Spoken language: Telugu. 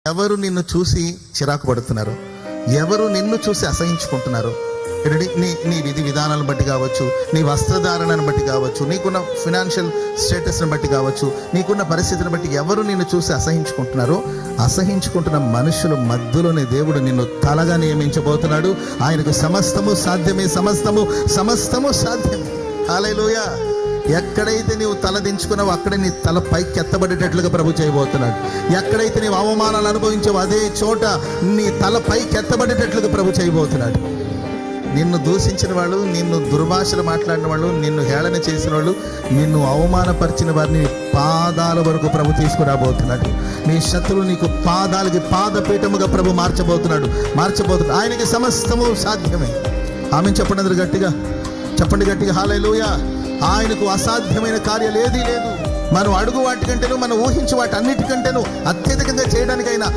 ఎవరు నిన్ను చూసి చిరాకు పడుతున్నారు, ఎవరు నిన్ను చూసి అసహించుకుంటున్నారు, నీ విధి విధానాలను బట్టి కావచ్చు, నీ వస్త్రధారణను బట్టి కావచ్చు, నీకున్న ఫినాన్షియల్ స్టేటస్ని బట్టి కావచ్చు, నీకున్న పరిస్థితిని బట్టి ఎవరు నిన్ను చూసి అసహించుకుంటున్నారో, అసహించుకుంటున్న మనుషుల మధ్యలోనే దేవుడు నిన్ను తలగా నియమించబోతున్నాడు. ఆయనకు సమస్తము సాధ్యమే, సమస్తము సాధ్యమే. హల్లెలూయా. ఎక్కడైతే నీవు తల దించుకున్నావో అక్కడే నీ తల పైకి ఎత్తబడేటట్లుగా ప్రభు చేయబోతున్నాడు. ఎక్కడైతే నీవు అవమానాలు అనుభవించావో అదే చోట నీ తల పైకి ఎత్తబడేటట్లుగా ప్రభు చేయబోతున్నాడు. నిన్ను దూషించిన వాళ్ళు, నిన్ను దుర్భాషలు మాట్లాడిన వాళ్ళు, నిన్ను హేళన చేసిన వాళ్ళు, నిన్ను అవమానపరిచిన వారిని పాదాల వరకు ప్రభు తీసుకురాబోతున్నాడు. నీ శత్రువు నీకు పాదాలకి పాదపీఠముగా ప్రభు మార్చబోతున్నాడు. ఆయనకి సమస్తము సాధ్యమే. ఆమె చెప్పండి గట్టిగా, హల్లెలూయా. ఆయనకు అసాధ్యమైన కార్యాలు ఏదీ లేదు. మనం అడుగు వాటికంటేను, మనం ఊహించే వాటి అన్నిటికంటేను అత్యధికంగా చేయడానికైనా